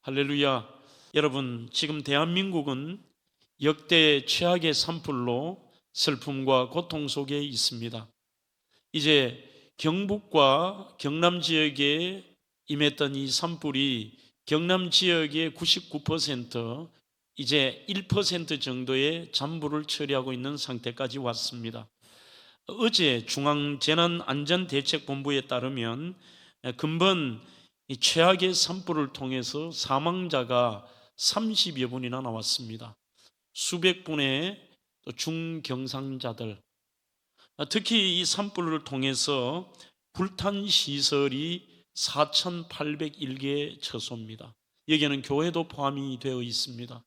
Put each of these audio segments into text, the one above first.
할렐루야. 여러분, 지금 대한민국은 역대 최악의 산불로 슬픔과 고통 속에 있습니다. 이제 경북과 경남 지역에 임했던 이 산불이 경남 지역의 99%, 이제 1% 정도의 잔불을 처리하고 있는 상태까지 왔습니다. 어제 중앙재난안전대책본부에 따르면 근본 이 최악의 산불을 통해서 사망자가 30여 분이나 나왔습니다. 수백 분의 중경상자들, 특히 이 산불을 통해서 불탄 시설이 4,801개 처소입니다. 여기에는 교회도 포함이 되어 있습니다.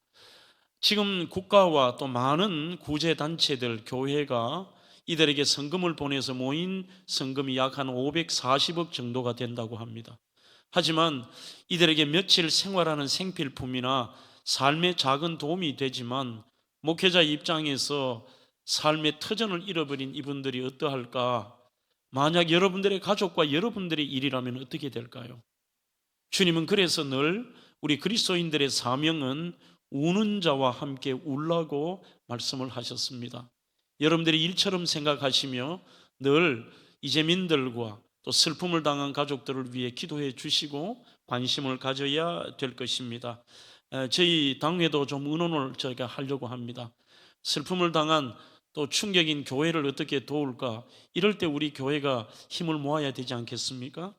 지금 국가와 또 많은 구제단체들, 교회가 이들에게 성금을 보내서 모인 성금이 약 한 540억 정도가 된다고 합니다. 하지만 이들에게 며칠 생활하는 생필품이나 삶의 작은 도움이 되지만 목회자 입장에서 삶의 터전을 잃어버린 이분들이 어떠할까? 만약 여러분들의 가족과 여러분들의 일이라면 어떻게 될까요? 주님은 그래서 늘 우리 그리스도인들의 사명은 우는 자와 함께 울라고 말씀을 하셨습니다. 여러분들이 일처럼 생각하시며 늘 이재민들과 또 슬픔을 당한 가족들을 위해 기도해 주시고 관심을 가져야 될 것입니다. 저희 당회도 좀 의논을 저희가 하려고 합니다. 슬픔을 당한 또 충격인 교회를 어떻게 도울까? 이럴 때 우리 교회가 힘을 모아야 되지 않겠습니까?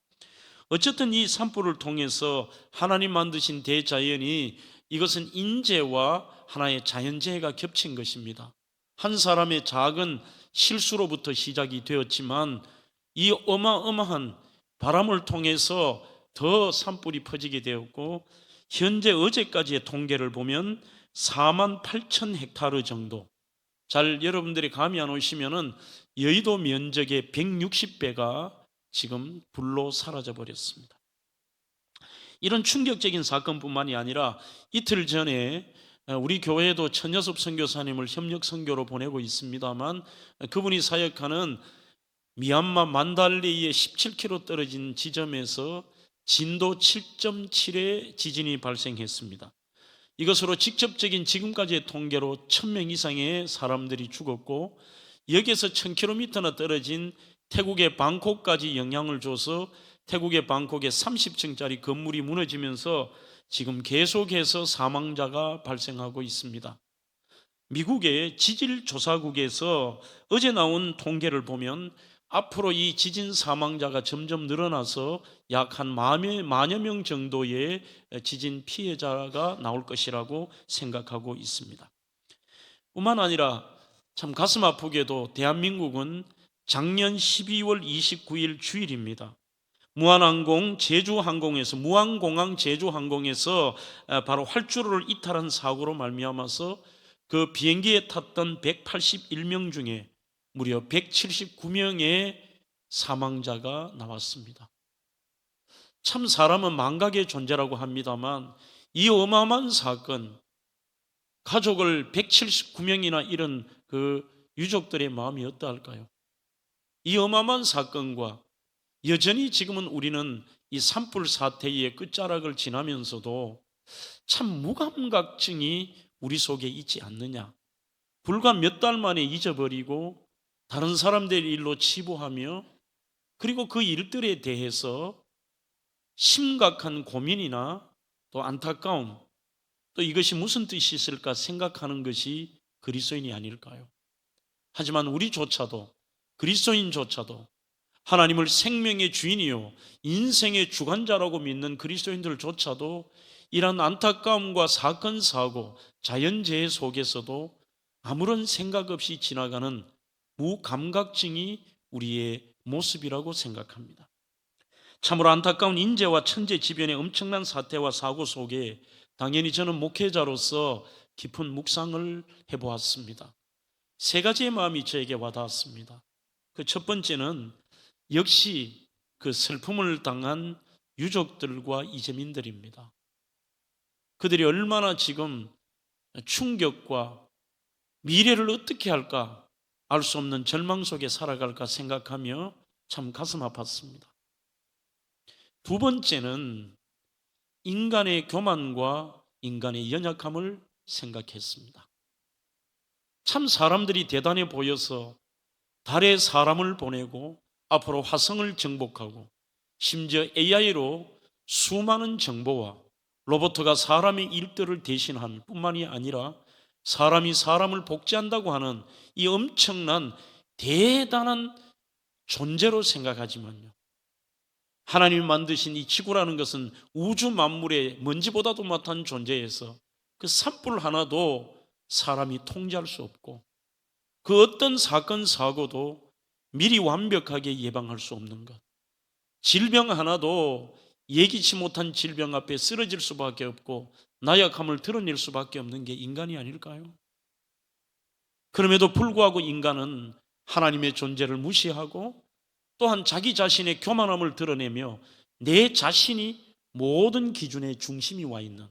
어쨌든 이 산불을 통해서 하나님 만드신 대자연이, 이것은 인재와 하나의 자연재해가 겹친 것입니다. 한 사람의 작은 실수로부터 시작이 되었지만 이 어마어마한 바람을 통해서 더 산불이 퍼지게 되었고, 현재 어제까지의 통계를 보면 48,000헥타르 정도, 잘 여러분들이 감이 안 오시면은 여의도 면적의 160배가 지금 불로 사라져 버렸습니다. 이런 충격적인 사건뿐만이 아니라 이틀 전에 우리 교회도 천여섭 선교사님을 협력 선교로 보내고 있습니다만, 그분이 사역하는 미얀마 만달레이의 17km 떨어진 지점에서 진도 7.7의 지진이 발생했습니다. 이것으로 직접적인 지금까지의 통계로 1,000명 이상의 사람들이 죽었고, 여기에서 1,000km나 떨어진 태국의 방콕까지 영향을 줘서 태국의 방콕에 30층짜리 건물이 무너지면서 지금 계속해서 사망자가 발생하고 있습니다. 미국의 지질조사국에서 어제 나온 통계를 보면 앞으로 이 지진 사망자가 점점 늘어나서 약 한 만여 명 정도의 지진 피해자가 나올 것이라고 생각하고 있습니다. 뿐만 아니라 참 가슴 아프게도 대한민국은 작년 12월 29일 주일입니다. 무한공항 제주항공에서 바로 활주로를 이탈한 사고로 말미암아서 그 비행기에 탔던 181명 중에 무려 179명의 사망자가 나왔습니다. 참 사람은 망각의 존재라고 합니다만, 이 어마어마한 사건, 가족을 179명이나 잃은 그 유족들의 마음이 어떠할까요? 이 어마어마한 사건과 여전히 지금은 우리는 이 산불 사태의 끝자락을 지나면서도 참 무감각증이 우리 속에 있지 않느냐. 불과 몇 달 만에 잊어버리고 다른 사람들의 일로 치부하며, 그리고 그 일들에 대해서 심각한 고민이나 또 안타까움, 또 이것이 무슨 뜻이 있을까 생각하는 것이 그리스도인이 아닐까요? 하지만 우리조차도, 그리스도인조차도 하나님을 생명의 주인이요 인생의 주관자라고 믿는 그리스도인들조차도 이러한 안타까움과 사건, 사고, 자연재해 속에서도 아무런 생각 없이 지나가는 무감각증이 우리의 모습이라고 생각합니다. 참으로 안타까운 인재와 천재지변의 엄청난 사태와 사고 속에 당연히 저는 목회자로서 깊은 묵상을 해보았습니다. 세 가지의 마음이 저에게 와닿았습니다. 그 첫 번째는 역시 그 슬픔을 당한 유족들과 이재민들입니다. 그들이 얼마나 지금 충격과 미래를 어떻게 할까 알 수 없는 절망 속에 살아갈까 생각하며 참 가슴 아팠습니다. 두 번째는 인간의 교만과 인간의 연약함을 생각했습니다. 참 사람들이 대단해 보여서 달에 사람을 보내고 앞으로 화성을 정복하고 심지어 AI로 수많은 정보와 로봇가 사람의 일들을 대신한 뿐만이 아니라 사람이 사람을 복제한다고 하는 이 엄청난 대단한 존재로 생각하지만요, 하나님이 만드신 이 지구라는 것은 우주 만물의 먼지보다도 못한 존재에서 그 산불 하나도 사람이 통제할 수 없고 그 어떤 사건 사고도 미리 완벽하게 예방할 수 없는 것, 질병 하나도 예기치 못한 질병 앞에 쓰러질 수밖에 없고 나약함을 드러낼 수밖에 없는 게 인간이 아닐까요? 그럼에도 불구하고 인간은 하나님의 존재를 무시하고 또한 자기 자신의 교만함을 드러내며 내 자신이 모든 기준의 중심이 와 있는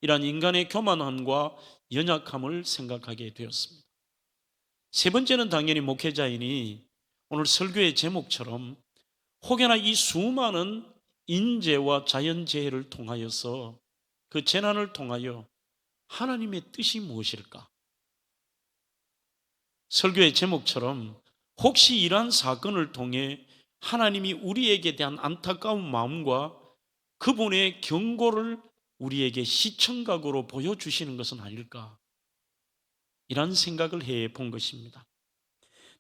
이러한 인간의 교만함과 연약함을 생각하게 되었습니다. 세 번째는 당연히 목회자이니 오늘 설교의 제목처럼 혹여나 이 수많은 인재와 자연재해를 통하여서 그 재난을 통하여 하나님의 뜻이 무엇일까? 설교의 제목처럼 혹시 이러한 사건을 통해 하나님이 우리에게 대한 안타까운 마음과 그분의 경고를 우리에게 시청각으로 보여주시는 것은 아닐까? 이런 생각을 해 본 것입니다.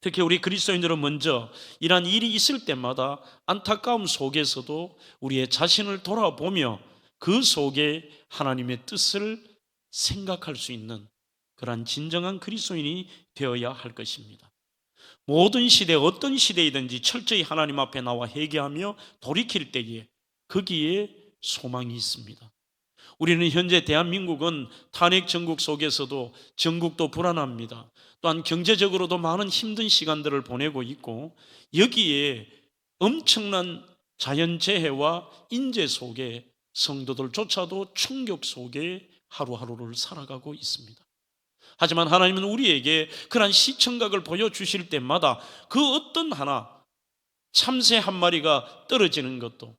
특히 우리 그리스도인들은 먼저 이러한 일이 있을 때마다 안타까움 속에서도 우리의 자신을 돌아보며 그 속에 하나님의 뜻을 생각할 수 있는 그러한 진정한 그리스도인이 되어야 할 것입니다. 모든 시대, 어떤 시대이든지 철저히 하나님 앞에 나와 회개하며 돌이킬 때에 거기에 소망이 있습니다. 우리는 현재 대한민국은 탄핵 정국 속에서도 전국도 불안합니다. 또한 경제적으로도 많은 힘든 시간들을 보내고 있고 여기에 엄청난 자연재해와 인재 속에 성도들조차도 충격 속에 하루하루를 살아가고 있습니다. 하지만 하나님은 우리에게 그러한 시청각을 보여주실 때마다 그 어떤 하나 참새 한 마리가 떨어지는 것도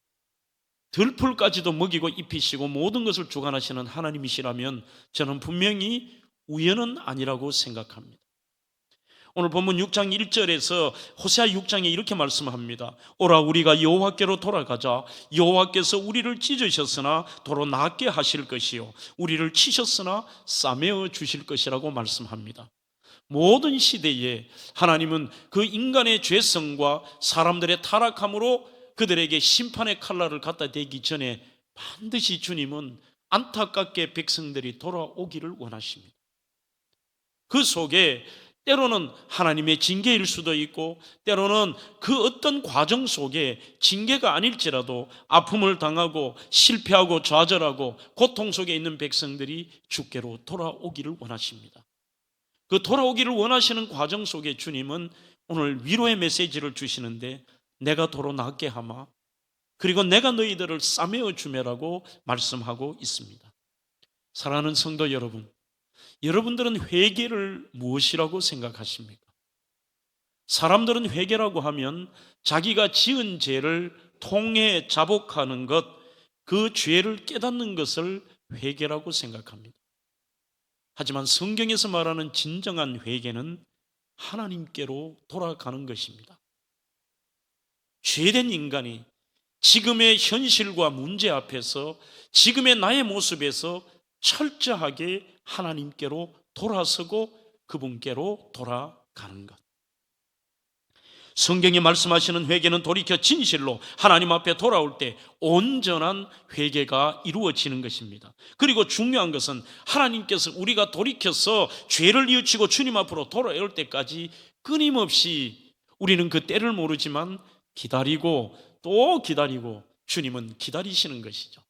들풀까지도 먹이고 입히시고 모든 것을 주관하시는 하나님이시라면 저는 분명히 우연은 아니라고 생각합니다. 오늘 본문 6장 1절에서 호세아 6장에 이렇게 말씀합니다. 오라 우리가 여호와께로 돌아가자. 여호와께서 우리를 찢으셨으나 도로 낫게 하실 것이요 우리를 치셨으나 싸매어 주실 것이라고 말씀합니다. 모든 시대에 하나님은 그 인간의 죄성과 사람들의 타락함으로 그들에게 심판의 칼날을 갖다 대기 전에 반드시 주님은 안타깝게 백성들이 돌아오기를 원하십니다. 그 속에 때로는 하나님의 징계일 수도 있고 때로는 그 어떤 과정 속에 징계가 아닐지라도 아픔을 당하고 실패하고 좌절하고 고통 속에 있는 백성들이 주께로 돌아오기를 원하십니다. 그 돌아오기를 원하시는 과정 속에 주님은 오늘 위로의 메시지를 주시는데 내가 도로 낫게 하마 그리고 내가 너희들을 싸매어 주매라고 말씀하고 있습니다. 사랑하는 성도 여러분, 여러분들은 회개를 무엇이라고 생각하십니까? 사람들은 회개라고 하면 자기가 지은 죄를 통해 자복하는 것, 그 죄를 깨닫는 것을 회개라고 생각합니다. 하지만 성경에서 말하는 진정한 회개는 하나님께로 돌아가는 것입니다. 죄된 인간이 지금의 현실과 문제 앞에서 지금의 나의 모습에서 철저하게 하나님께로 돌아서고 그분께로 돌아가는 것. 성경이 말씀하시는 회개는 돌이켜 진실로 하나님 앞에 돌아올 때 온전한 회개가 이루어지는 것입니다. 그리고 중요한 것은 하나님께서 우리가 돌이켜서 죄를 뉘우치고 주님 앞으로 돌아올 때까지 끊임없이 우리는 그 때를 모르지만 기다리고 또 기다리고 주님은 기다리시는 것이죠.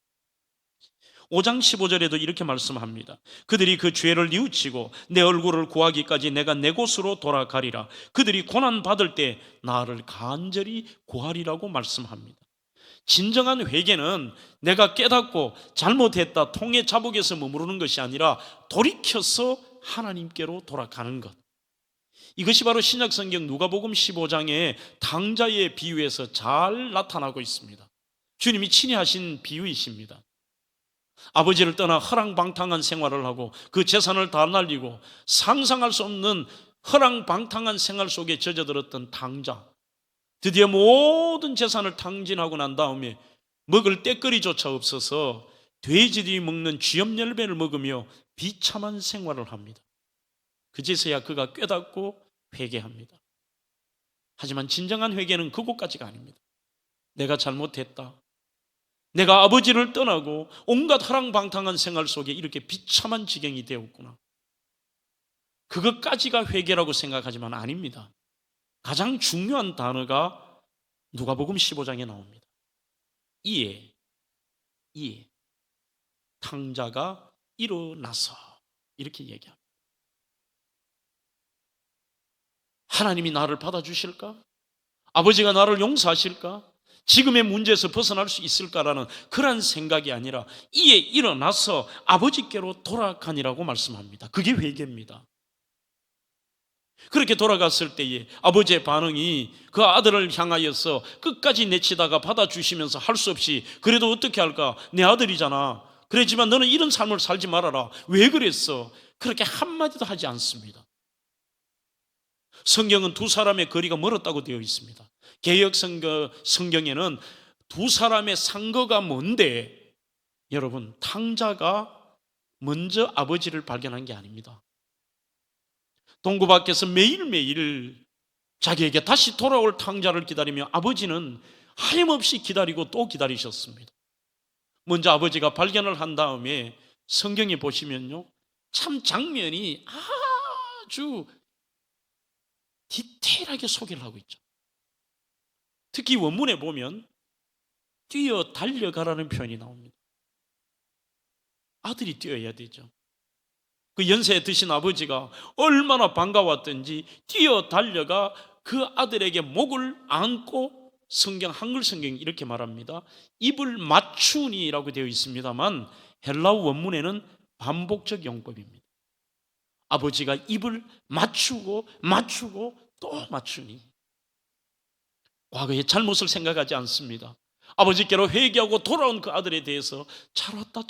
5장 15절에도 이렇게 말씀합니다. 그들이 그 죄를 뉘우치고 내 얼굴을 구하기까지 내가 내 곳으로 돌아가리라. 그들이 고난받을 때 나를 간절히 구하리라고 말씀합니다. 진정한 회개는 내가 깨닫고 잘못했다 통해 자복해서 머무르는 것이 아니라 돌이켜서 하나님께로 돌아가는 것, 이것이 바로 신약성경 누가복음 15장의 탕자의 비유에서 잘 나타나고 있습니다. 주님이 친히 하신 비유이십니다. 아버지를 떠나 허랑방탕한 생활을 하고 그 재산을 다 날리고 상상할 수 없는 허랑방탕한 생활 속에 젖어들었던 탕자, 드디어 모든 재산을 탕진하고 난 다음에 먹을 때거리조차 없어서 돼지들이 먹는 쥐염열매를 먹으며 비참한 생활을 합니다. 그제서야 그가 깨닫고 회개합니다. 하지만 진정한 회개는 그곳까지가 아닙니다. 내가 잘못했다, 내가 아버지를 떠나고 온갖 허랑방탕한 생활 속에 이렇게 비참한 지경이 되었구나, 그것까지가 회개라고 생각하지만 아닙니다. 가장 중요한 단어가 누가복음 15장에 나옵니다. 이에 탕자가 일어나서, 이렇게 얘기합니다. 하나님이 나를 받아주실까? 아버지가 나를 용서하실까? 지금의 문제에서 벗어날 수 있을까라는 그런 생각이 아니라 이에 일어나서 아버지께로 돌아가니라고 말씀합니다. 그게 회개입니다. 그렇게 돌아갔을 때에 아버지의 반응이 그 아들을 향하여서 끝까지 내치다가 받아주시면서 할 수 없이 그래도 어떻게 할까? 내 아들이잖아. 그랬지만 너는 이런 삶을 살지 말아라. 왜 그랬어? 그렇게 한마디도 하지 않습니다. 성경은 두 사람의 거리가 멀었다고 되어 있습니다. 개역 성경에는 두 사람의 상거가 뭔데, 여러분, 탕자가 먼저 아버지를 발견한 게 아닙니다. 동구 밖에서 매일매일 자기에게 다시 돌아올 탕자를 기다리며 아버지는 하염없이 기다리고 또 기다리셨습니다. 먼저 아버지가 발견을 한 다음에 성경에 보시면요, 참 장면이 아주 디테일하게 소개를 하고 있죠. 특히 원문에 보면 뛰어 달려가라는 표현이 나옵니다. 아들이 뛰어야 되죠. 그 연세 드신 아버지가 얼마나 반가웠던지 뛰어 달려가 그 아들에게 목을 안고, 성경, 한글 성경이 이렇게 말합니다. 입을 맞추니라고 되어 있습니다만 헬라어 원문에는 반복적 용법입니다. 아버지가 입을 맞추고 또 맞추니, 과거의 잘못을 생각하지 않습니다. 아버지께로 회개하고 돌아온 그 아들에 대해서 잘 왔다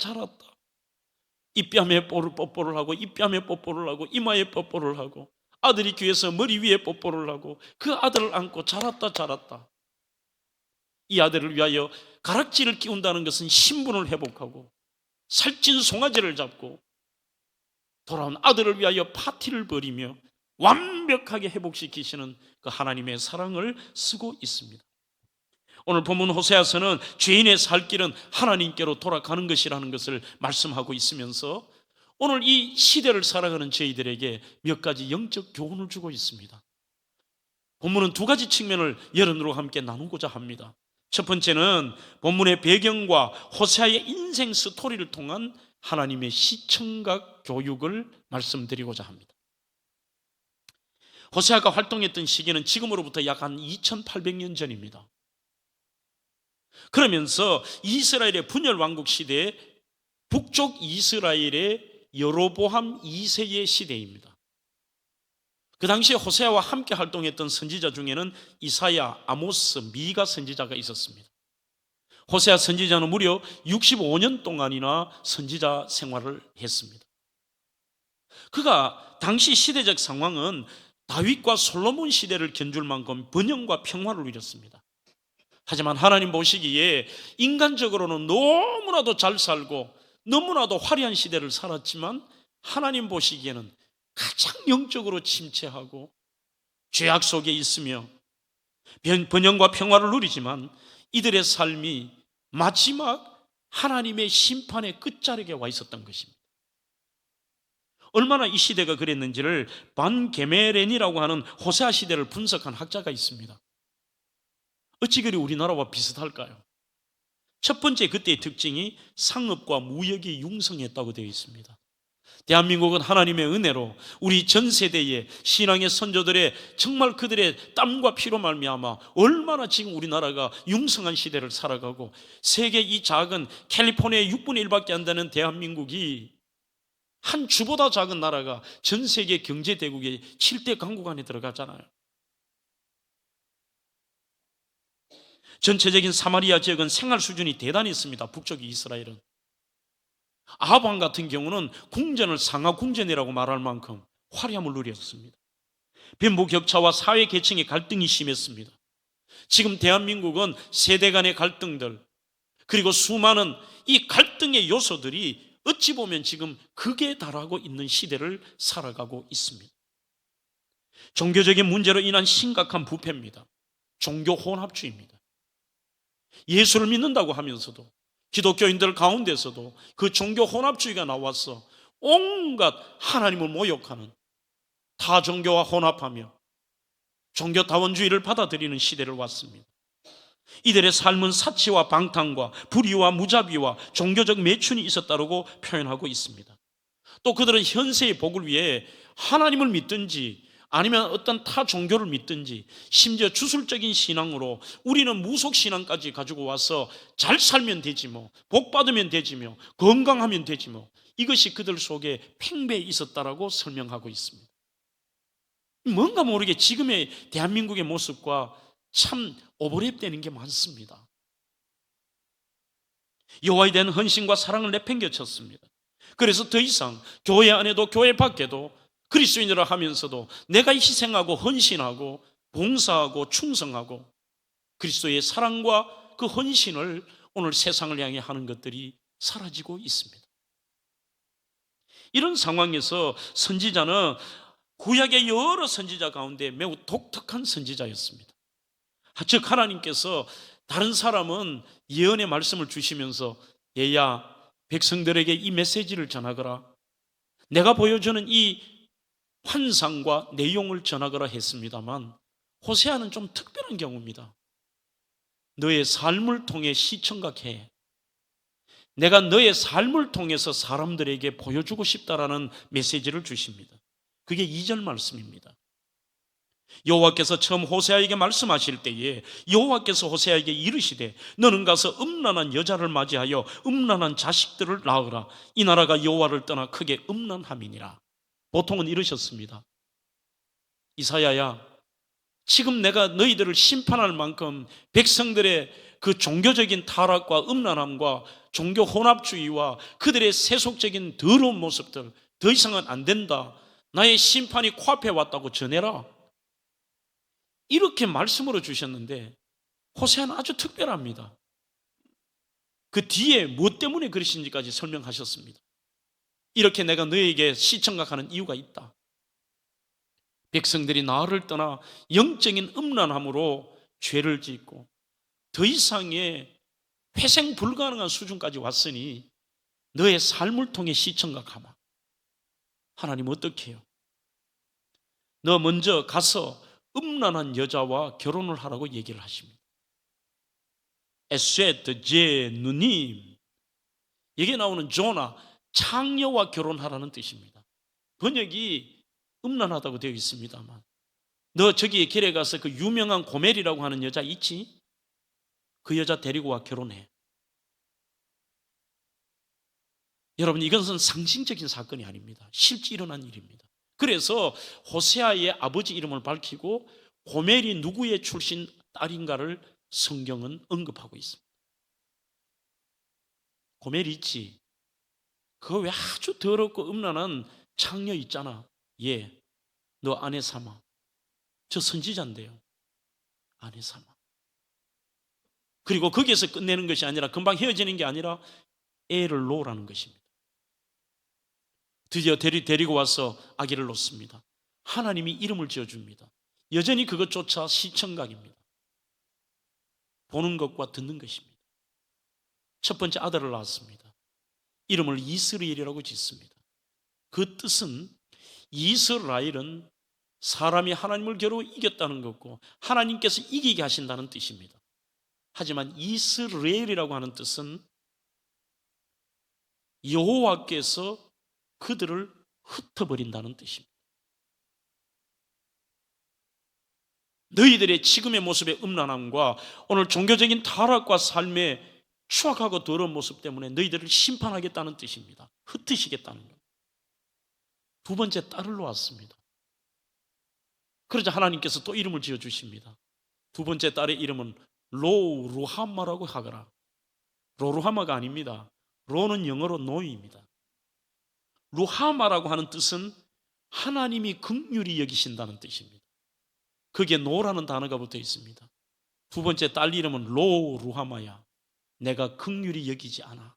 입뺨에 뽀뽀를 하고, 입뺨에 뽀뽀를 하고, 이마에 뽀뽀를 하고, 아들이 귀에서 머리 위에 뽀뽀를 하고 그 아들을 안고 잘 왔다. 이 아들을 위하여 가락지를 끼운다는 것은 신분을 회복하고 살찐 송아지를 잡고 돌아온 아들을 위하여 파티를 벌이며 완벽하게 회복시키시는 그 하나님의 사랑을 쓰고 있습니다. 오늘 본문 호세아서는 죄인의 살 길은 하나님께로 돌아가는 것이라는 것을 말씀하고 있으면서 오늘 이 시대를 살아가는 저희들에게 몇 가지 영적 교훈을 주고 있습니다. 본문은 두 가지 측면을 여러분들과 함께 나누고자 합니다. 첫 번째는 본문의 배경과 호세아의 인생 스토리를 통한 하나님의 시청각 교육을 말씀드리고자 합니다. 호세아가 활동했던 시기는 지금으로부터 약 한 2800년 전입니다. 그러면서 이스라엘의 분열 왕국 시대에 북쪽 이스라엘의 여로보암 2세의 시대입니다. 그 당시에 호세아와 함께 활동했던 선지자 중에는 이사야, 아모스, 미가 선지자가 있었습니다. 호세아 선지자는 무려 65년 동안이나 선지자 생활을 했습니다. 그가 당시 시대적 상황은 다윗과 솔로몬 시대를 견줄 만큼 번영과 평화를 누렸습니다. 하지만 하나님 보시기에 인간적으로는 너무나도 잘 살고 너무나도 화려한 시대를 살았지만 하나님 보시기에는 가장 영적으로 침체하고 죄악 속에 있으며 번영과 평화를 누리지만 이들의 삶이 마지막 하나님의 심판의 끝자락에 와 있었던 것입니다. 얼마나 이 시대가 그랬는지를 반 게메렌이라고 하는 호세아 시대를 분석한 학자가 있습니다. 어찌 그리 우리나라와 비슷할까요? 첫 번째, 그때의 특징이 상업과 무역이 융성했다고 되어 있습니다. 대한민국은 하나님의 은혜로 우리 전 세대의 신앙의 선조들의 정말 그들의 땀과 피로 말미암아 얼마나 지금 우리나라가 융성한 시대를 살아가고, 세계 이 작은 캘리포니아의 6분의 1밖에 안 되는 대한민국이 한 주보다 작은 나라가 전 세계 경제 대국의 7대 강국 안에 들어가잖아요. 전체적인 사마리아 지역은 생활 수준이 대단히 있습니다. 북쪽 이스라엘은. 아합 왕 같은 경우는 궁전을 상하 궁전이라고 말할 만큼 화려함을 누렸습니다. 빈부격차와 사회 계층의 갈등이 심했습니다. 지금 대한민국은 세대 간의 갈등들, 그리고 수많은 이 갈등의 요소들이 어찌 보면 지금 극에 달하고 있는 시대를 살아가고 있습니다. 종교적인 문제로 인한 심각한 부패입니다. 종교 혼합주의입니다. 예수를 믿는다고 하면서도, 기독교인들 가운데서도 그 종교 혼합주의가 나와서 온갖 하나님을 모욕하는, 타 종교와 혼합하며 종교다원주의를 받아들이는 시대를 왔습니다. 이들의 삶은 사치와 방탕과 불의와 무자비와 종교적 매춘이 있었다고 표현하고 있습니다. 또 그들은 현세의 복을 위해 하나님을 믿든지 아니면 어떤 타 종교를 믿든지, 심지어 주술적인 신앙으로 우리는 무속신앙까지 가지고 와서 잘 살면 되지 뭐, 복 받으면 되지 뭐, 건강하면 되지 뭐, 이것이 그들 속에 팽배해 있었다라고 설명하고 있습니다. 뭔가 모르게 지금의 대한민국의 모습과 참 오버랩되는 게 많습니다. 여호와에 대한 헌신과 사랑을 내팽개쳤습니다. 그래서 더 이상 교회 안에도 교회 밖에도 그리스도인이라 하면서도 내가 희생하고 헌신하고 봉사하고 충성하고 그리스도의 사랑과 그 헌신을 오늘 세상을 향해 하는 것들이 사라지고 있습니다. 이런 상황에서 선지자는 구약의 여러 선지자 가운데 매우 독특한 선지자였습니다. 즉 하나님께서 다른 사람은 예언의 말씀을 주시면서 얘야 백성들에게 이 메시지를 전하거라, 내가 보여주는 이 환상과 내용을 전하거라 했습니다만, 호세아는 좀 특별한 경우입니다. 너의 삶을 통해 시청각해, 내가 너의 삶을 통해서 사람들에게 보여주고 싶다라는 메시지를 주십니다. 그게 2절 말씀입니다. 여호와께서 처음 호세아에게 말씀하실 때에 여호와께서 호세아에게 이르시되 너는 가서 음란한 여자를 맞이하여 음란한 자식들을 낳으라. 이 나라가 여호와를 떠나 크게 음란함이니라. 보통은 이러셨습니다. 이사야야, 지금 내가 너희들을 심판할 만큼 백성들의 그 종교적인 타락과 음란함과 종교 혼합주의와 그들의 세속적인 더러운 모습들 더 이상은 안 된다. 나의 심판이 코앞에 왔다고 전해라. 이렇게 말씀으로 주셨는데 호세아는 아주 특별합니다. 그 뒤에 무엇 때문에 그러신지까지 설명하셨습니다. 이렇게 내가 너에게 시청각하는 이유가 있다. 백성들이 나를 떠나 영적인 음란함으로 죄를 짓고 더 이상의 회생 불가능한 수준까지 왔으니 너의 삶을 통해 시청각하마. 하나님 어떻게 해요? 너 먼저 가서 음란한 여자와 결혼을 하라고 얘기를 하십니다. 에셋 제 누님, 여기에 나오는 조나, 창녀와 결혼하라는 뜻입니다. 번역이 음란하다고 되어 있습니다만, 너 저기 길에 가서 그 유명한 고멜이라고 하는 여자 있지? 그 여자 데리고 와 결혼해. 여러분, 이것은 상징적인 사건이 아닙니다. 실제 일어난 일입니다. 그래서 호세아의 아버지 이름을 밝히고 고멜이 누구의 출신 딸인가를 성경은 언급하고 있습니다. 고멜이 있지? 그거 왜 아주 더럽고 음란한 창녀 있잖아. 예, 너 아내 삼아. 저 선지자인데요. 아내 삼아. 그리고 거기에서 끝내는 것이 아니라, 금방 헤어지는 게 아니라 애를 놓으라는 것입니다. 드디어 데리고 와서 아기를 놓습니다. 하나님이 이름을 지어줍니다. 여전히 그것조차 시청각입니다. 보는 것과 듣는 것입니다. 첫 번째 아들을 낳았습니다. 이름을 이스라엘이라고 짓습니다. 그 뜻은 이스라엘은 사람이 하나님을 겨루 이겼다는 것고 하나님께서 이기게 하신다는 뜻입니다. 하지만 이스라엘이라고 하는 뜻은 여호와께서 그들을 흩어버린다는 뜻입니다. 너희들의 지금의 모습의 음란함과 오늘 종교적인 타락과 삶의 추악하고 더러운 모습 때문에 너희들을 심판하겠다는 뜻입니다. 흩으시겠다는 것. 두 번째 딸을 놓았습니다. 그러자 하나님께서 또 이름을 지어주십니다. 두 번째 딸의 이름은 로루하마라고 하거라. 로루하마가 아닙니다. 로는 영어로 노이입니다. 루하마라고 하는 뜻은 하나님이 긍휼히 여기신다는 뜻입니다. 거기에 노라는 단어가 붙어 있습니다. 두 번째 딸 이름은 로루하마야. 내가 긍휼히 여기지 않아.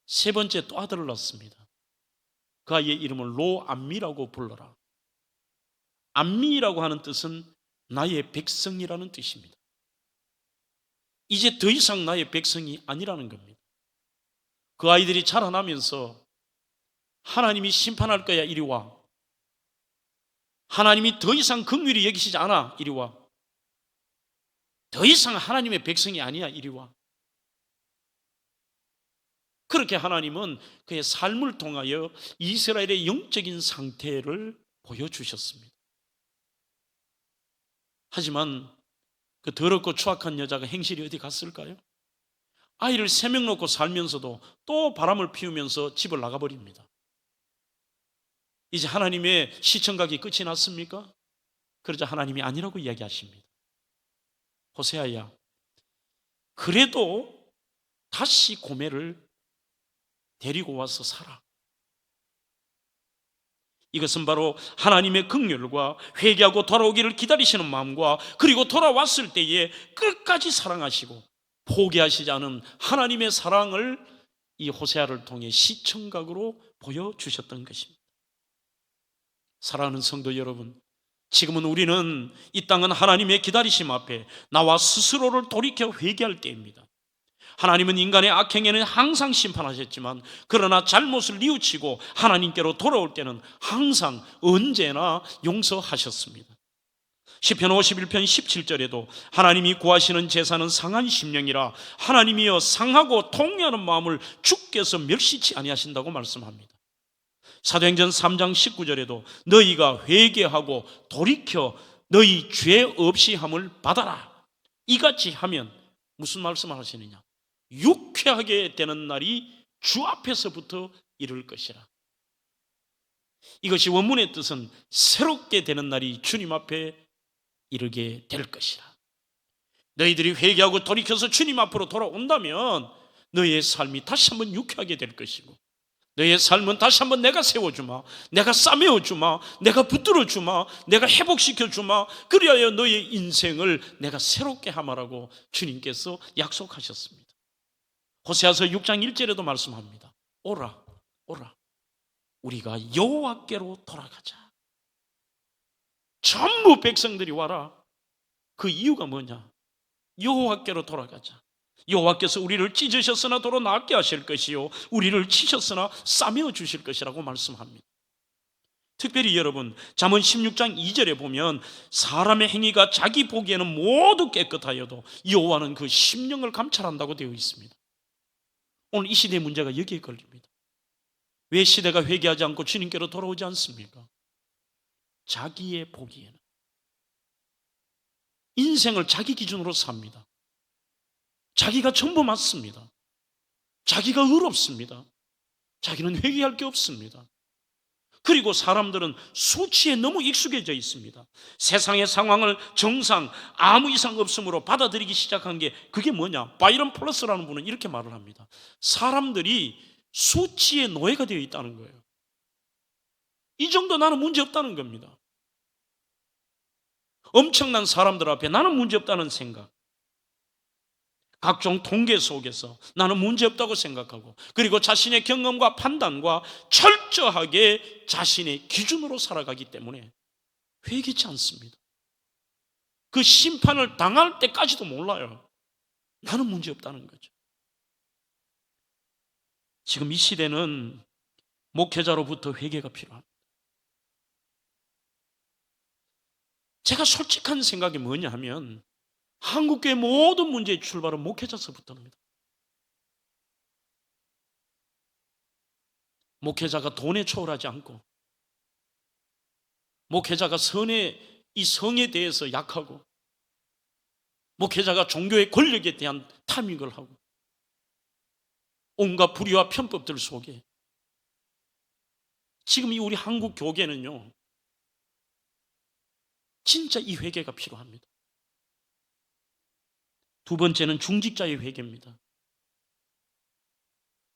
세 번째 또 아들을 낳습니다. 그 아이의 이름은 로암미라고 불러라. 암미라고 하는 뜻은 나의 백성이라는 뜻입니다. 이제 더 이상 나의 백성이 아니라는 겁니다. 그 아이들이 자라나면서 하나님이 심판할 거야, 이리 와. 하나님이 더 이상 긍휼히 여기시지 않아, 이리 와. 더 이상 하나님의 백성이 아니야, 이리 와. 그렇게 하나님은 그의 삶을 통하여 이스라엘의 영적인 상태를 보여주셨습니다. 하지만 그 더럽고 추악한 여자가 행실이 어디 갔을까요? 아이를 3명 놓고 살면서도 또 바람을 피우면서 집을 나가버립니다. 이제 하나님의 시청각이 끝이 났습니까? 그러자 하나님이 아니라고 이야기하십니다. 호세아야, 그래도 다시 고멜을 데리고 와서 살아. 이것은 바로 하나님의 긍휼과 회개하고 돌아오기를 기다리시는 마음과 그리고 돌아왔을 때에 끝까지 사랑하시고 포기하시지 않은 하나님의 사랑을 이 호세아를 통해 시청각으로 보여주셨던 것입니다. 사랑하는 성도 여러분, 지금은 우리는 이 땅은 하나님의 기다리심 앞에 나와 스스로를 돌이켜 회개할 때입니다. 하나님은 인간의 악행에는 항상 심판하셨지만 그러나 잘못을 뉘우치고 하나님께로 돌아올 때는 항상 언제나 용서하셨습니다. 시편 51편 17절에도 하나님이 구하시는 제사는 상한 심령이라 하나님이여 상하고 통회하는 마음을 주께서 멸시치 아니하신다고 말씀합니다. 사도행전 3장 19절에도 너희가 회개하고 돌이켜 너희 죄 없이 함을 받아라. 이같이 하면 무슨 말씀을 하시느냐? 유쾌하게 되는 날이 주 앞에서부터 이룰 것이라. 이것이 원문의 뜻은 새롭게 되는 날이 주님 앞에 이르게 될 것이라. 너희들이 회개하고 돌이켜서 주님 앞으로 돌아온다면 너희의 삶이 다시 한번 유쾌하게 될 것이고 너희의 삶은 다시 한번 내가 세워주마, 내가 싸매어주마, 내가 붙들어주마, 내가 회복시켜주마. 그리하여 너희의 인생을 내가 새롭게 하마라고 주님께서 약속하셨습니다. 호세아서 6장 1절에도 말씀합니다. 오라, 오라, 우리가 여호와께로 돌아가자. 전부 백성들이 와라. 그 이유가 뭐냐? 여호와께로 돌아가자. 여호와께서 우리를 찢으셨으나 도로 낫게 하실 것이요 우리를 치셨으나 싸매어 주실 것이라고 말씀합니다. 특별히 여러분, 잠언 16장 2절에 보면 사람의 행위가 자기 보기에는 모두 깨끗하여도 여호와는 그 심령을 감찰한다고 되어 있습니다. 오늘 이 시대의 문제가 여기에 걸립니다. 왜 시대가 회개하지 않고 주님께로 돌아오지 않습니까? 자기의 보기에는 인생을 자기 기준으로 삽니다. 자기가 전부 맞습니다. 자기가 의롭습니다. 자기는 회개할 게 없습니다. 그리고 사람들은 수치에 너무 익숙해져 있습니다. 세상의 상황을 정상 아무 이상 없음으로 받아들이기 시작한 게 그게 뭐냐? 바이런 플러스라는 분은 이렇게 말을 합니다. 사람들이 수치의 노예가 되어 있다는 거예요. 이 정도 나는 문제 없다는 겁니다. 엄청난 사람들 앞에 나는 문제 없다는 생각, 각종 통계 속에서 나는 문제없다고 생각하고 그리고 자신의 경험과 판단과 철저하게 자신의 기준으로 살아가기 때문에 회개치 않습니다. 그 심판을 당할 때까지도 몰라요. 나는 문제없다는 거죠. 지금 이 시대는 목회자로부터 회개가 필요합니다. 제가 솔직한 생각이 뭐냐 하면 한국교회 모든 문제의 출발은 목회자서부터입니다. 목회자가 돈에 초월하지 않고 목회자가 이 성에 대해서 약하고 목회자가 종교의 권력에 대한 탐닉을 하고 온갖 불의와 편법들 속에 지금 이 우리 한국 교계는요, 진짜 이 회개가 필요합니다. 두 번째는 중직자의 회개입니다.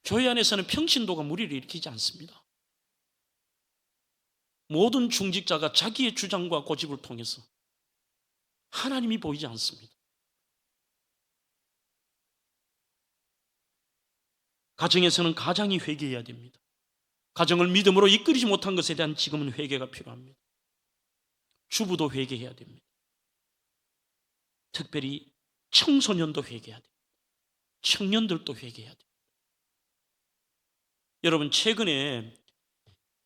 교회 안에서는 평신도가 무리를 일으키지 않습니다. 모든 중직자가 자기의 주장과 고집을 통해서 하나님이 보이지 않습니다. 가정에서는 가장이 회개해야 됩니다. 가정을 믿음으로 이끌이지 못한 것에 대한 지금은 회개가 필요합니다. 주부도 회개해야 됩니다. 특별히 청소년도 회개해야 됩니다. 청년들도 회개해야 됩니다. 여러분, 최근에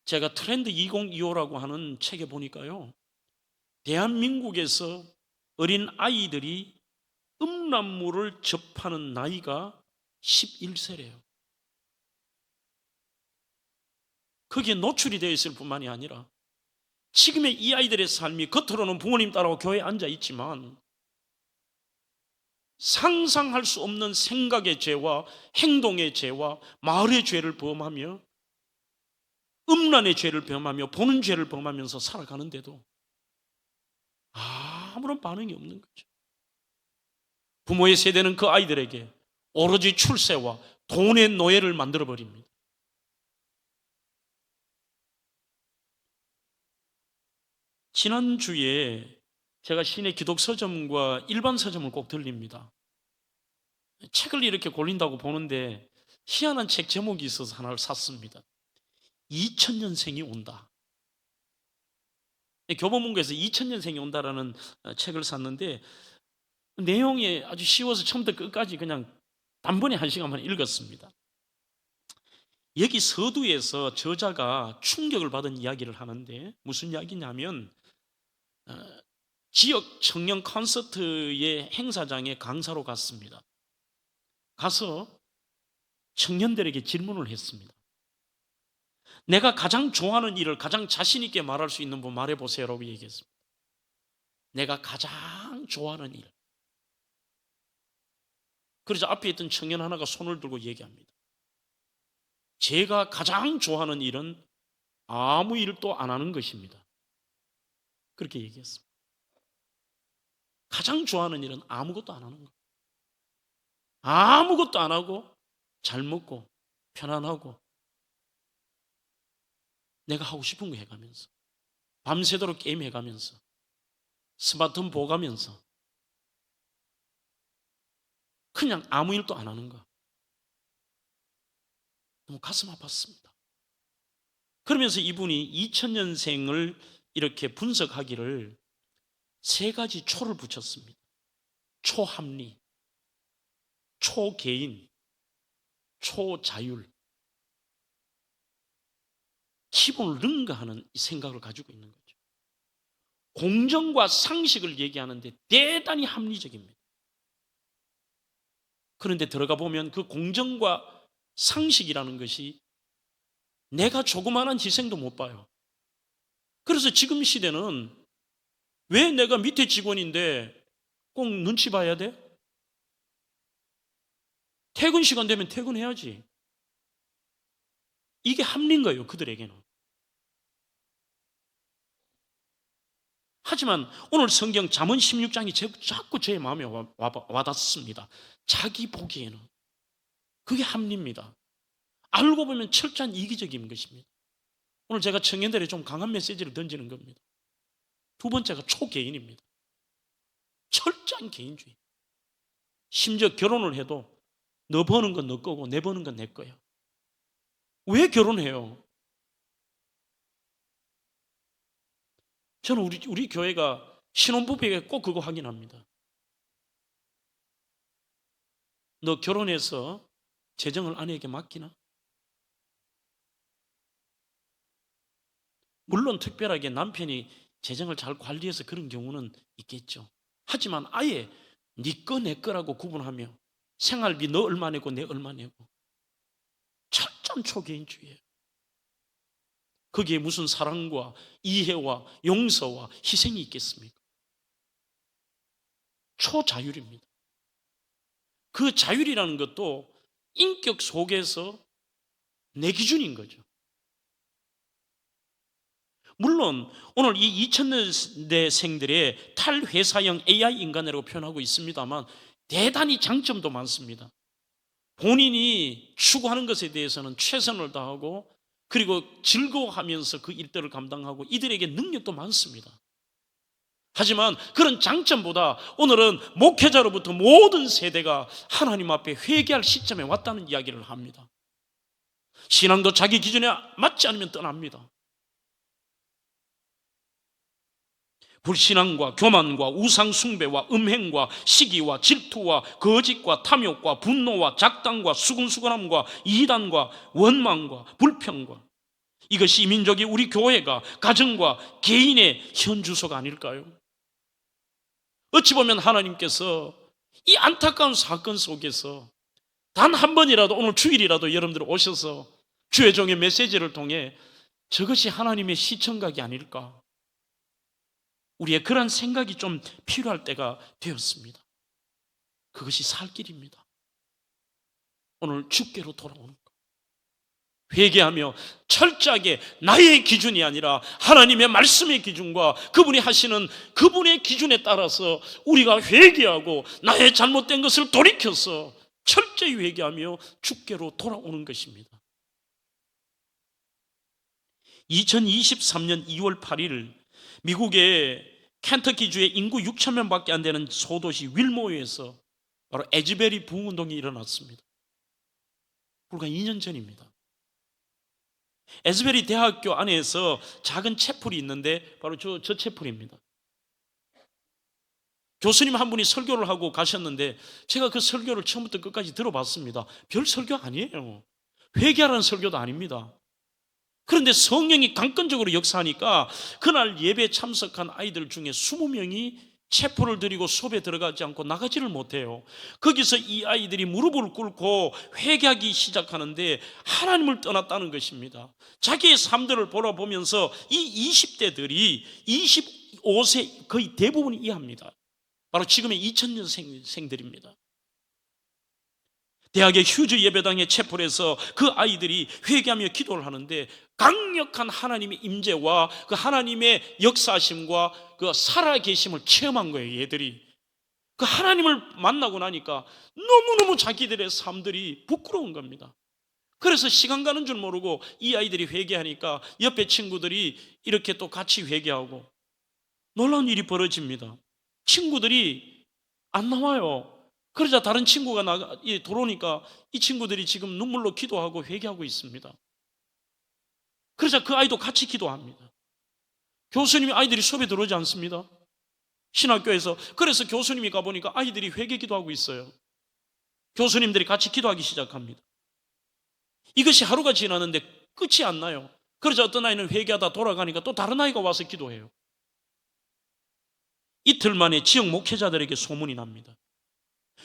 제가 트렌드 2025라고 하는 책에 보니까요, 대한민국에서 어린 아이들이 음란물을 접하는 나이가 11세래요. 거기에 노출이 되어 있을 뿐만이 아니라 지금의 이 아이들의 삶이 겉으로는 부모님 따라고 교회에 앉아 있지만 상상할 수 없는 생각의 죄와 행동의 죄와 말의 죄를 범하며 음란의 죄를 범하며 보는 죄를 범하면서 살아가는데도 아무런 반응이 없는 거죠. 부모의 세대는 그 아이들에게 오로지 출세와 돈의 노예를 만들어버립니다. 지난주에 제가 시내 기독서점과 일반 서점을 꼭 들립니다. 책을 이렇게 골린다고 보는데 희한한 책 제목이 있어서 하나를 샀습니다. 2000년생이 온다. 교보문고에서 2000년생이 온다라는 책을 샀는데 내용이 아주 쉬워서 처음부터 끝까지 그냥 단번에 1시간만 읽었습니다. 여기 서두에서 저자가 충격을 받은 이야기를 하는데 무슨 이야기냐면 지역 청년 콘서트의 행사장에 강사로 갔습니다. 가서 청년들에게 질문을 했습니다. 내가 가장 좋아하는 일을 가장 자신 있게 말할 수 있는 분 말해보세요 라고 얘기했습니다. 내가 가장 좋아하는 일. 그래서 앞에 있던 청년 하나가 손을 들고 얘기합니다. 제가 가장 좋아하는 일은 아무 일도 안 하는 것입니다. 그렇게 얘기했습니다. 가장 좋아하는 일은 아무것도 안 하는 것. 아무것도 안 하고 잘 먹고 편안하고 내가 하고 싶은 거 해가면서 밤새도록 게임 해가면서 스마트폰 보가면서 그냥 아무 일도 안 하는 거. 너무 가슴 아팠습니다. 그러면서 이분이 2000년생을 이렇게 분석하기를 3가지 초를 붙였습니다. 초합리, 초개인, 초자율. 기본을 능가하는 이 생각을 가지고 있는 거죠. 공정과 상식을 얘기하는데 대단히 합리적입니다. 그런데 들어가 보면 그 공정과 상식이라는 것이 내가 조그마한 희생도 못 봐요. 그래서 지금 시대는 왜 내가 밑에 직원인데 꼭 눈치 봐야 돼? 퇴근 시간 되면 퇴근해야지. 이게 합리인 거예요, 그들에게는. 하지만 오늘 성경 잠언 16장이 자꾸 제 마음에 와닿습니다. 자기 보기에는 그게 합리입니다. 알고 보면 철저한 이기적인 것입니다. 오늘 제가 청년들에 좀 강한 메시지를 던지는 겁니다. 두 번째가 초개인입니다. 철저한 개인주의. 심지어 결혼을 해도 너 버는 건 너 거고 내 버는 건 내 거야. 왜 결혼해요? 저는 우리 교회가 신혼부부에게 꼭 그거 확인합니다. 너 결혼해서 재정을 아내에게 맡기나? 물론 특별하게 남편이 재정을 잘 관리해서 그런 경우는 있겠죠. 하지만 아예 네 거 내 거라고 구분하며 생활비 너 얼마 내고 내 얼마 내고 철저한 초개인주의예요. 거기에 무슨 사랑과 이해와 용서와 희생이 있겠습니까? 초자율입니다. 그 자율이라는 것도 인격 속에서 내 기준인 거죠. 물론 오늘 이 2000년대생들의 탈회사형 AI 인간이라고 표현하고 있습니다만 대단히 장점도 많습니다. 본인이 추구하는 것에 대해서는 최선을 다하고 그리고 즐거워하면서 그 일들을 감당하고 이들에게 능력도 많습니다. 하지만 그런 장점보다 오늘은 목회자로부터 모든 세대가 하나님 앞에 회개할 시점에 왔다는 이야기를 합니다. 신앙도 자기 기준에 맞지 않으면 떠납니다. 불신앙과 교만과 우상숭배와 음행과 시기와 질투와 거짓과 탐욕과 분노와 작당과 수근수근함과 이단과 원망과 불평과, 이것이 민족이 우리 교회가 가정과 개인의 현주소가 아닐까요? 어찌 보면 하나님께서 이 안타까운 사건 속에서 단 한 번이라도, 오늘 주일이라도 여러분들 오셔서 주의 종의 메시지를 통해 저것이 하나님의 시청각이 아닐까, 우리의 그런 생각이 좀 필요할 때가 되었습니다. 그것이 살 길입니다. 오늘 주께로 돌아오는 것, 회개하며 철저하게 나의 기준이 아니라 하나님의 말씀의 기준과 그분이 하시는 그분의 기준에 따라서 우리가 회개하고 나의 잘못된 것을 돌이켜서 철저히 회개하며 주께로 돌아오는 것입니다. 2023년 2월 8일 미국의 켄터키주의 인구 6천 명밖에 안 되는 소도시 윌모어에서 바로 에즈베리 부흥운동이 일어났습니다. 불과 2년 전입니다. 에즈베리 대학교 안에서 작은 채플이 있는데 바로 저 채플입니다. 교수님 한 분이 설교를 하고 가셨는데 제가 그 설교를 처음부터 끝까지 들어봤습니다. 별 설교 아니에요. 회개하라는 설교도 아닙니다. 그런데 성령이 강권적으로 역사하니까 그날 예배에 참석한 아이들 중에 20명이 체포를 드리고 수업에 들어가지 않고 나가지를 못해요. 거기서 이 아이들이 무릎을 꿇고 회개하기 시작하는데 하나님을 떠났다는 것입니다. 자기의 삶들을 돌아보면서 이 20대들이 25세 거의 대부분이 이해합니다. 바로 지금의 2000년생들입니다. 대학의 휴즈 예배당에 체포해서 그 아이들이 회개하며 기도를 하는데 강력한 하나님의 임재와 그 하나님의 역사하심과 그 살아계심을 체험한 거예요. 얘들이 그 하나님을 만나고 나니까 너무너무 자기들의 삶들이 부끄러운 겁니다. 그래서 시간 가는 줄 모르고 이 아이들이 회개하니까 옆에 친구들이 이렇게 또 같이 회개하고 놀라운 일이 벌어집니다. 친구들이 안 나와요. 그러자 다른 친구가 들어오니까 이 친구들이 지금 눈물로 기도하고 회개하고 있습니다. 그러자 그 아이도 같이 기도합니다. 교수님이 아이들이 수업에 들어오지 않습니다. 신학교에서. 그래서 교수님이 가보니까 아이들이 회개 기도하고 있어요. 교수님들이 같이 기도하기 시작합니다. 이것이 하루가 지났는데 끝이 안 나요. 그러자 어떤 아이는 회개하다 돌아가니까 또 다른 아이가 와서 기도해요. 이틀 만에 지역 목회자들에게 소문이 납니다.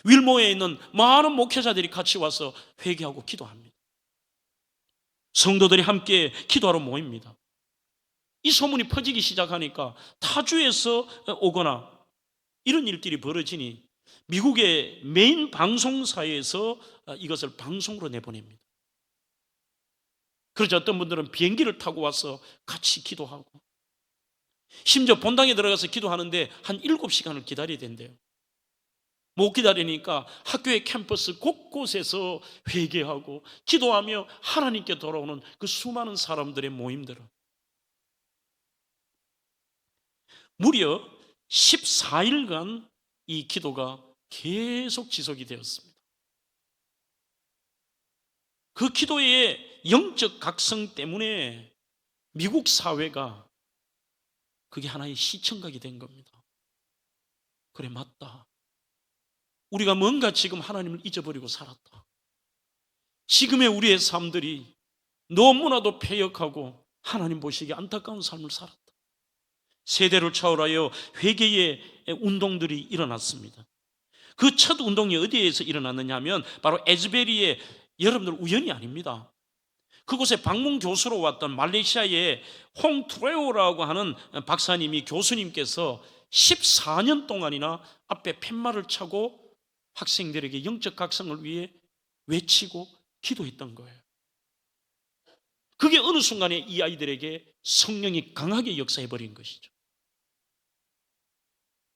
윌모어에 있는 많은 목회자들이 같이 와서 회개하고 기도합니다. 성도들이 함께 기도하러 모입니다. 이 소문이 퍼지기 시작하니까 타주에서 오거나 이런 일들이 벌어지니 미국의 메인 방송사에서 이것을 방송으로 내보냅니다. 그러자 어떤 분들은 비행기를 타고 와서 같이 기도하고, 심지어 본당에 들어가서 기도하는데 한 7시간을 기다려야 된대요. 못 기다리니까 학교의 캠퍼스 곳곳에서 회개하고 기도하며 하나님께 돌아오는 그 수많은 사람들의 모임들은 무려 14일간 이 기도가 계속 지속이 되었습니다. 그 기도의 영적 각성 때문에 미국 사회가 그게 하나의 시청각이 된 겁니다. 그래, 맞다. 우리가 뭔가 지금 하나님을 잊어버리고 살았다. 지금의 우리의 삶들이 너무나도 패역하고 하나님 보시기에 안타까운 삶을 살았다. 세대를 차월하여 회개의 운동들이 일어났습니다. 그 첫 운동이 어디에서 일어났느냐 하면 바로 에즈베리의, 여러분들 우연이 아닙니다. 그곳에 방문 교수로 왔던 말레이시아의 홍트레오라고 하는 박사님이, 교수님께서 14년 동안이나 앞에 팻말을 차고 학생들에게 영적 각성을 위해 외치고 기도했던 거예요. 그게 어느 순간에 이 아이들에게 성령이 강하게 역사해 버린 것이죠.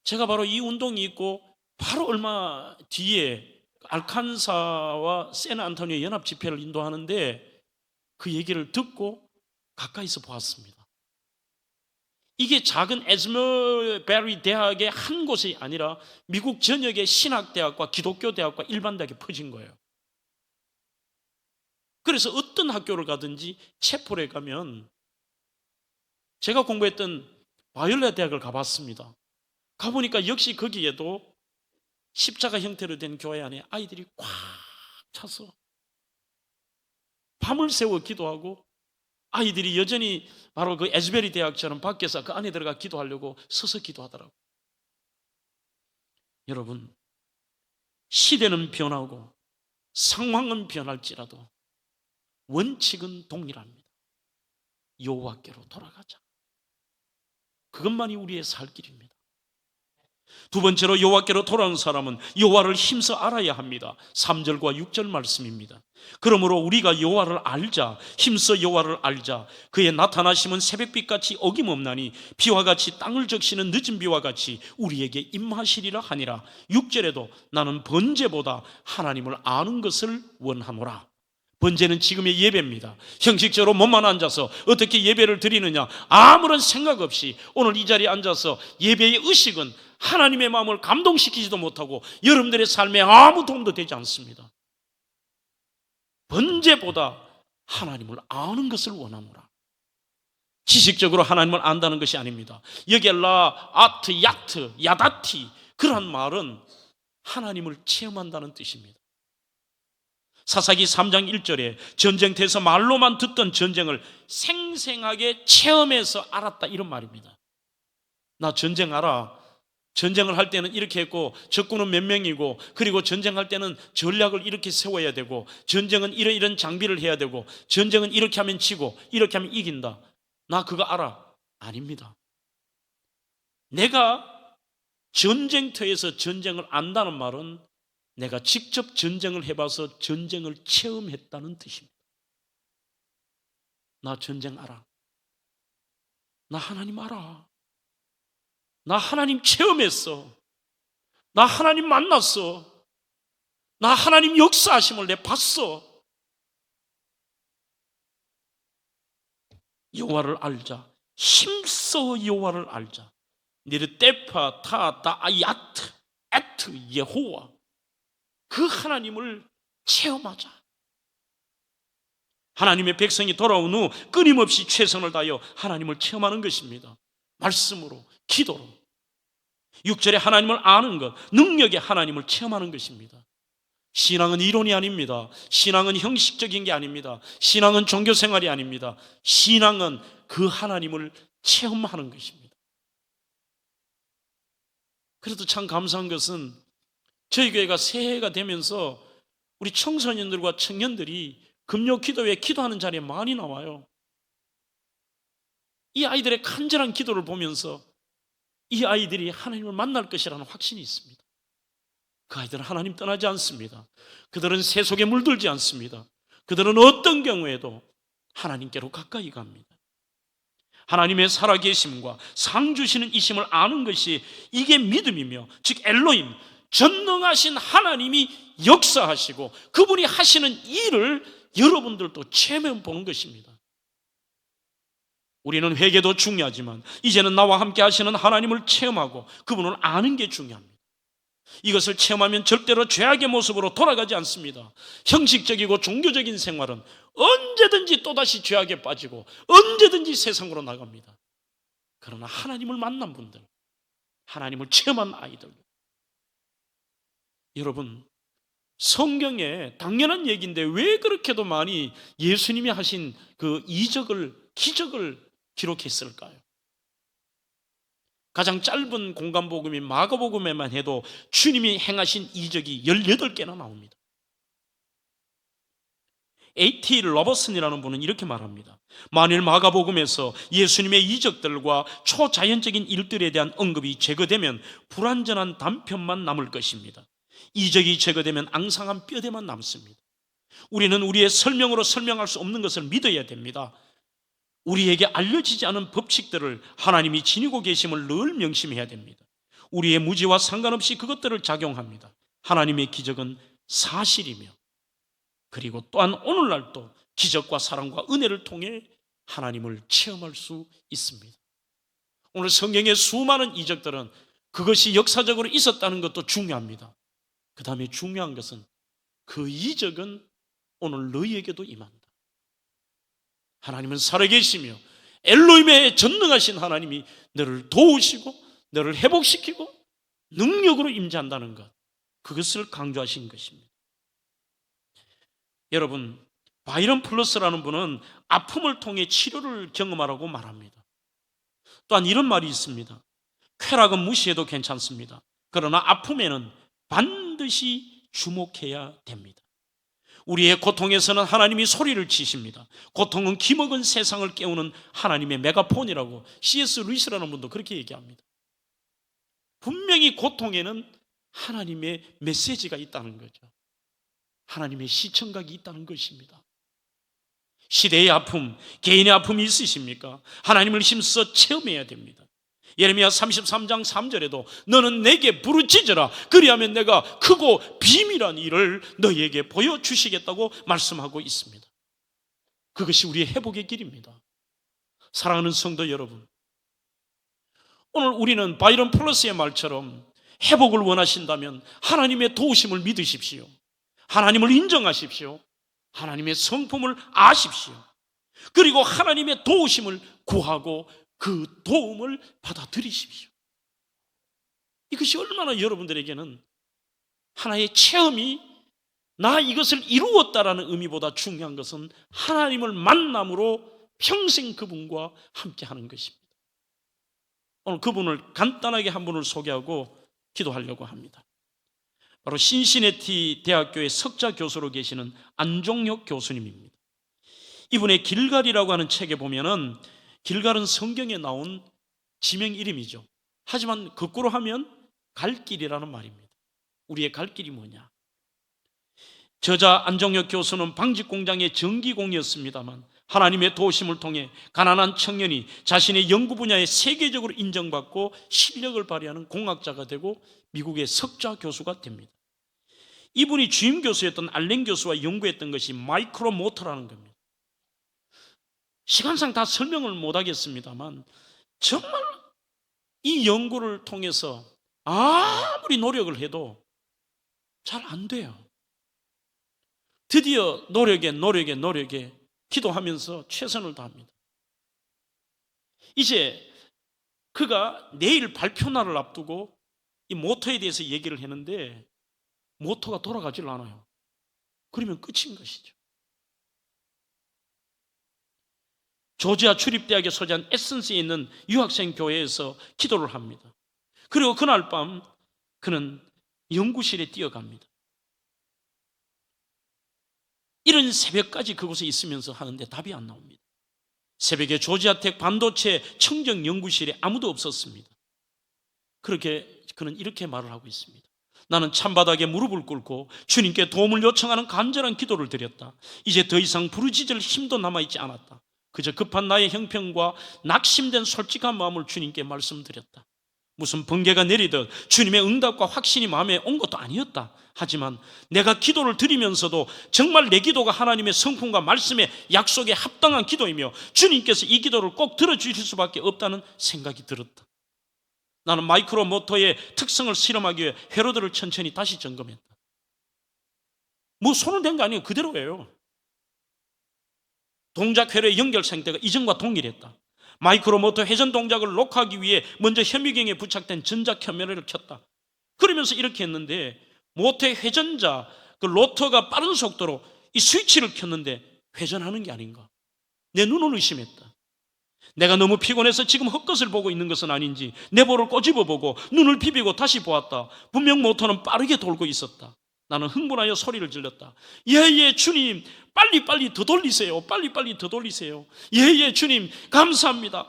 제가 바로 이 운동이 있고 바로 얼마 뒤에 알칸사와 샌안토니오 연합 집회를 인도하는데 그 얘기를 듣고 가까이서 보았습니다. 이게 작은 에즈머베리 대학의 한 곳이 아니라 미국 전역의 신학대학과 기독교 대학과 일반 대학에 퍼진 거예요. 그래서 어떤 학교를 가든지 채폴에 가면, 제가 공부했던 바이올라 대학을 가봤습니다. 가보니까 역시 거기에도 십자가 형태로 된 교회 안에 아이들이 꽉 차서 밤을 새워 기도하고, 아이들이 여전히 바로 그 에즈베리 대학처럼 밖에서 그 안에 들어가 기도하려고 서서 기도하더라고요. 여러분, 시대는 변하고 상황은 변할지라도 원칙은 동일합니다. 여호와께로 돌아가자. 그것만이 우리의 살 길입니다. 두 번째로 여호와께로 돌아온 사람은 여호와를 힘써 알아야 합니다. 3절과 6절 말씀입니다. 그러므로 우리가 여호와를 알자, 힘써 여호와를 알자. 그의 나타나심은 새벽빛같이 어김없나니 비와 같이 땅을 적시는 늦은 비와 같이 우리에게 임하시리라 하니라. 6절에도 나는 번제보다 하나님을 아는 것을 원하노라. 번제는 지금의 예배입니다. 형식적으로 몸만 앉아서 어떻게 예배를 드리느냐, 아무런 생각 없이 오늘 이 자리에 앉아서 예배의 의식은 하나님의 마음을 감동시키지도 못하고 여러분들의 삶에 아무 도움도 되지 않습니다. 번제보다 하나님을 아는 것을 원하노라. 지식적으로 하나님을 안다는 것이 아닙니다. 여기에 라, 아트, 야트, 야다티, 그러한 말은 하나님을 체험한다는 뜻입니다. 사사기 3장 1절에 전쟁터에서 말로만 듣던 전쟁을 생생하게 체험해서 알았다, 이런 말입니다. 나 전쟁 알아. 전쟁을 할 때는 이렇게 했고 적군은 몇 명이고, 그리고 전쟁할 때는 전략을 이렇게 세워야 되고, 전쟁은 이런 장비를 해야 되고, 전쟁은 이렇게 하면 지고 이렇게 하면 이긴다. 나 그거 알아. 아닙니다. 내가 전쟁터에서 전쟁을 안다는 말은 내가 직접 전쟁을 해봐서 전쟁을 체험했다는 뜻입니다. 나 전쟁 알아. 나 하나님 알아. 나 하나님 체험했어. 나 하나님 만났어. 나 하나님 역사하심을 내 봤어. 여호와를 알자. 힘써 여호와를 알자. 니르테파 타타 아야트 에트 예호와, 그 하나님을 체험하자. 하나님의 백성이 돌아온 후 끊임없이 최선을 다하여 하나님을 체험하는 것입니다. 말씀으로, 기도로. 6절에 하나님을 아는 것, 능력의 하나님을 체험하는 것입니다. 신앙은 이론이 아닙니다. 신앙은 형식적인 게 아닙니다. 신앙은 종교생활이 아닙니다. 신앙은 그 하나님을 체험하는 것입니다. 그래도 참 감사한 것은 저희 교회가 새해가 되면서 우리 청소년들과 청년들이 금요 기도회에 기도하는 자리에 많이 나와요. 이 아이들의 간절한 기도를 보면서 이 아이들이 하나님을 만날 것이라는 확신이 있습니다. 그 아이들은 하나님 떠나지 않습니다. 그들은 세속에 물들지 않습니다. 그들은 어떤 경우에도 하나님께로 가까이 갑니다. 하나님의 살아계심과 상 주시는 이심을 아는 것이, 이게 믿음이며, 즉 엘로힘, 전능하신 하나님이 역사하시고 그분이 하시는 일을 여러분들도 체험해 보는 것입니다. 우리는 회개도 중요하지만 이제는 나와 함께 하시는 하나님을 체험하고 그분을 아는 게 중요합니다. 이것을 체험하면 절대로 죄악의 모습으로 돌아가지 않습니다. 형식적이고 종교적인 생활은 언제든지 또다시 죄악에 빠지고 언제든지 세상으로 나갑니다. 그러나 하나님을 만난 분들, 하나님을 체험한 아이들, 여러분, 성경에 당연한 얘기인데 왜 그렇게도 많이 예수님이 하신 그 이적을, 기적을 기록했을까요? 가장 짧은 공간복음인 마가복음에만 해도 주님이 행하신 이적이 18개나 나옵니다. A.T. 로버슨이라는 분은 이렇게 말합니다. 만일 마가복음에서 예수님의 이적들과 초자연적인 일들에 대한 언급이 제거되면 불완전한 단편만 남을 것입니다. 이적이 제거되면 앙상한 뼈대만 남습니다. 우리는 우리의 설명으로 설명할 수 없는 것을 믿어야 됩니다. 우리에게 알려지지 않은 법칙들을 하나님이 지니고 계심을 늘 명심해야 됩니다. 우리의 무지와 상관없이 그것들을 작용합니다. 하나님의 기적은 사실이며, 그리고 또한 오늘날도 기적과 사랑과 은혜를 통해 하나님을 체험할 수 있습니다. 오늘 성경의 수많은 이적들은 그것이 역사적으로 있었다는 것도 중요합니다. 그 다음에 중요한 것은 그 이적은 오늘 너희에게도 임한다. 하나님은 살아계시며 엘로힘의 전능하신 하나님이 너를 도우시고 너를 회복시키고 능력으로 임재한다는 것, 그것을 강조하신 것입니다. 여러분, 바이런 플러스라는 분은 아픔을 통해 치료를 경험하라고 말합니다. 또한 이런 말이 있습니다. 쾌락은 무시해도 괜찮습니다. 그러나 아픔에는 반드시 주목해야 됩니다. 우리의 고통에서는 하나님이 소리를 치십니다. 고통은 기먹은 세상을 깨우는 하나님의 메가폰이라고 C.S. 루이스라는 분도 그렇게 얘기합니다. 분명히 고통에는 하나님의 메시지가 있다는 거죠. 하나님의 시청각이 있다는 것입니다. 시대의 아픔, 개인의 아픔이 있으십니까? 하나님을 힘써 체험해야 됩니다. 예레미야 33장 3절에도 너는 내게 부르짖으라 그리하면 내가 크고 비밀한 일을 너희에게 보여주시겠다고 말씀하고 있습니다. 그것이 우리의 회복의 길입니다. 사랑하는 성도 여러분, 오늘 우리는 바이런 플러스의 말처럼 회복을 원하신다면 하나님의 도우심을 믿으십시오. 하나님을 인정하십시오. 하나님의 성품을 아십시오. 그리고 하나님의 도우심을 구하고 그 도움을 받아들이십시오. 이것이 얼마나 여러분들에게는 하나의 체험이 나 이것을 이루었다라는 의미보다 중요한 것은 하나님을 만남으로 평생 그분과 함께하는 것입니다. 오늘 그분을 간단하게 한 분을 소개하고 기도하려고 합니다. 바로 신시내티 대학교의 석좌 교수로 계시는 안종혁 교수님입니다. 이분의 길갈이라고 하는 책에 보면은 길갈은 성경에 나온 지명 이름이죠. 하지만 거꾸로 하면 갈 길이라는 말입니다. 우리의 갈 길이 뭐냐? 저자 안종혁 교수는 방직공장의 전기공이었습니다만 하나님의 도우심을 통해 가난한 청년이 자신의 연구 분야에 세계적으로 인정받고 실력을 발휘하는 공학자가 되고 미국의 석좌 교수가 됩니다. 이분이 주임 교수였던 알렌 교수와 연구했던 것이 마이크로모터라는 겁니다. 시간상 다 설명을 못하겠습니다만 정말 이 연구를 통해서 아무리 노력을 해도 잘 안 돼요. 드디어 노력에 기도하면서 최선을 다합니다. 이제 그가 내일 발표 날을 앞두고 이 모터에 대해서 얘기를 했는데 모터가 돌아가질 않아요. 그러면 끝인 것이죠. 조지아 주립대학에 소재한 에센스에 있는 유학생 교회에서 기도를 합니다. 그리고 그날 밤 그는 연구실에 뛰어갑니다. 이른 새벽까지 그곳에 있으면서 하는데 답이 안 나옵니다. 새벽에 조지아텍 반도체 청정 연구실에 아무도 없었습니다. 그렇게 그는 이렇게 말을 하고 있습니다. 나는 찬바닥에 무릎을 꿇고 주님께 도움을 요청하는 간절한 기도를 드렸다. 이제 더 이상 부르짖을 힘도 남아있지 않았다. 그저 급한 나의 형편과 낙심된 솔직한 마음을 주님께 말씀드렸다. 무슨 번개가 내리듯 주님의 응답과 확신이 마음에 온 것도 아니었다. 하지만 내가 기도를 드리면서도 정말 내 기도가 하나님의 성품과 말씀의 약속에 합당한 기도이며 주님께서 이 기도를 꼭 들어주실 수밖에 없다는 생각이 들었다. 나는 마이크로모터의 특성을 실험하기 위해 회로들을 천천히 다시 점검했다. 뭐 손을 댄 거 아니에요. 그대로예요. 동작 회로의 연결 상태가 이전과 동일했다. 마이크로모터 회전 동작을 녹화하기 위해 먼저 현미경에 부착된 전자 카메라를 켰다. 그러면서 이렇게 했는데 모터의 회전자, 그 로터가 빠른 속도로 이 스위치를 켰는데 회전하는 게 아닌가. 내 눈을 의심했다. 내가 너무 피곤해서 지금 헛것을 보고 있는 것은 아닌지 내 볼을 꼬집어 보고 눈을 비비고 다시 보았다. 분명 모터는 빠르게 돌고 있었다. 나는 흥분하여 소리를 질렀다. 예예 주님, 빨리 더 돌리세요. 빨리 더 돌리세요. 예예 주님, 감사합니다.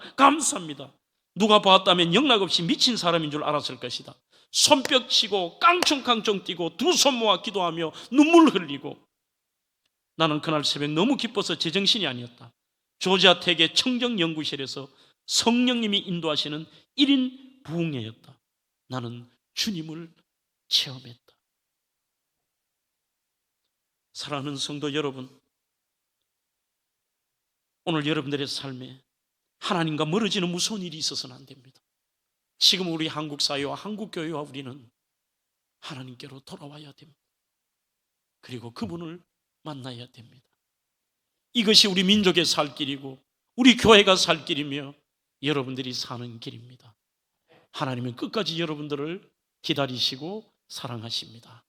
누가 보았다면 영락없이 미친 사람인 줄 알았을 것이다. 손뼉 치고 깡총깡총 뛰고 두 손 모아 기도하며 눈물 흘리고 나는 그날 새벽 너무 기뻐서 제정신이 아니었다. 조지아 텍의 청정연구실에서 성령님이 인도하시는 1인 부흥회였다. 나는 주님을 체험했다. 사랑하는 성도 여러분, 오늘 여러분들의 삶에 하나님과 멀어지는 무서운 일이 있어서는 안 됩니다. 지금 우리 한국 사회와 한국 교회와 우리는 하나님께로 돌아와야 됩니다. 그리고 그분을 만나야 됩니다. 이것이 우리 민족의 살 길이고 우리 교회가 살 길이며 여러분들이 사는 길입니다. 하나님은 끝까지 여러분들을 기다리시고 사랑하십니다.